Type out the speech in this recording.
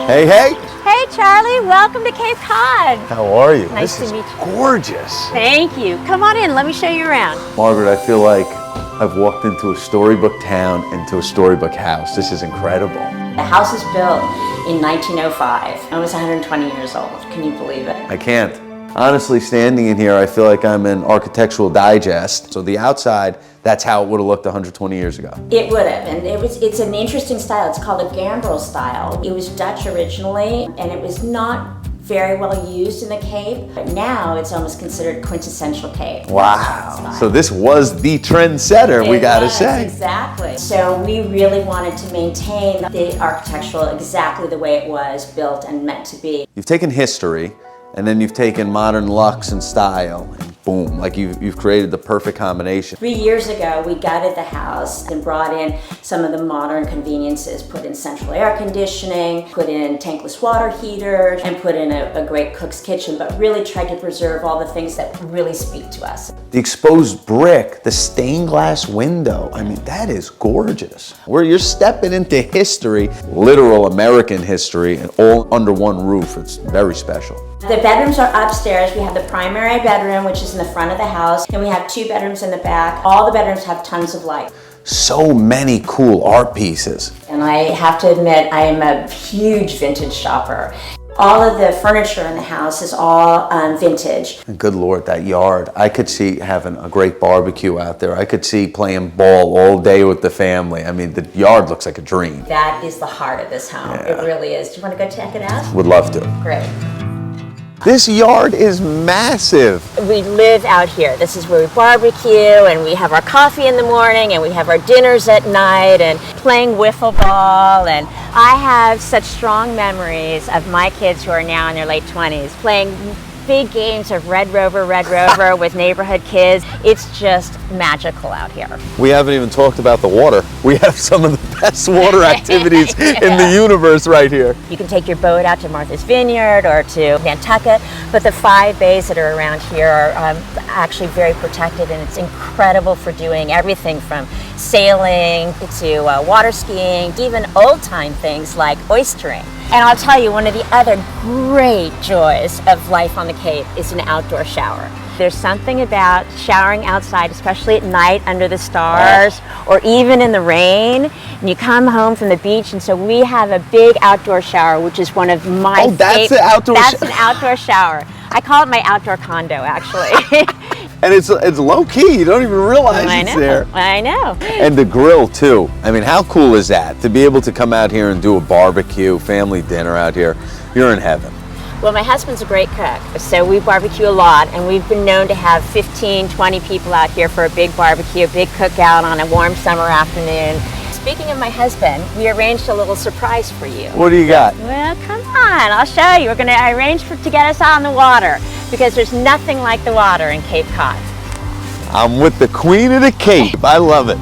Hey, hey. Hey, Charlie. Welcome to Cape Cod. How are you? Nice this to is meet you. Gorgeous. Thank you. Come on in. Let me show you around. Margaret, I feel like I've walked into a storybook town, into a storybook house. This is incredible. The house is built in 1905. I was 120 years old. Can you believe it? I can't. Honestly, standing in here, I feel like I'm in Architectural Digest. So the outside, that's how it would have looked 120 years ago. It would have, and it's an interesting style. It's called a gambrel style. It was Dutch originally, and it was not very well used in the Cape, but now it's almost considered quintessential Cape. Wow. So this was the trendsetter, we gotta say. Exactly. So we really wanted to maintain the architectural exactly the way it was built and meant to be. You've taken history, and then you've taken modern lux and style, and boom, like you've created the perfect combination. 3 years ago, we gutted the house and brought in some of the modern conveniences, put in central air conditioning, put in tankless water heaters, and put in a great cook's kitchen, but really tried to preserve all the things that really speak to us. The exposed brick, the stained glass window, I mean, that is gorgeous. Where you're stepping into history, literal American history, and all under one roof. It's very special. The bedrooms are upstairs. We have the primary bedroom, which is in the front of the house, and we have 2 bedrooms in the back. All the bedrooms have tons of light. So many cool art pieces. And I have to admit, I am a huge vintage shopper. All of the furniture in the house is all vintage. And good Lord, that yard. I could see having a great barbecue out there. I could see playing ball all day with the family. I mean, the yard looks like a dream. That is the heart of this home. Yeah. It really is. Do you want to go check it out? Would love to. Great. This yard is massive. We live out here. This is where we barbecue, and we have our coffee in the morning, and we have our dinners at night, and playing wiffle ball. And I have such strong memories of my kids who are now in their late 20s playing big games of Red Rover with neighborhood kids. It's just magical out here. We haven't even talked about the water. We have some of the best water activities in the universe right here. You can take your boat out to Martha's Vineyard or to Nantucket, but the 5 bays that are around here are actually very protected, and it's incredible for doing everything from sailing to water skiing, even old-time things like oystering. And I'll tell you, one of the other great joys of life on the Cape is an outdoor shower. There's something about showering outside, especially at night under the stars, or even in the rain, and you come home from the beach, and so we have a big outdoor shower, which is one of my Oh, that's an outdoor shower? That's an outdoor shower. I call it my outdoor condo, actually. And it's low key, you don't even realize it's there. I know. And the grill too. I mean, how cool is that? To be able to come out here and do a barbecue, family dinner out here, you're in heaven. Well, my husband's a great cook, so we barbecue a lot, and we've been known to have 15, 20 people out here for a big barbecue, a big cookout on a warm summer afternoon. Speaking of my husband, we arranged a little surprise for you. What do you got? Well, come on, I'll show you. We're going to arrange to get us on the water, because there's nothing like the water in Cape Cod. I'm with the Queen of the Cape. I love it.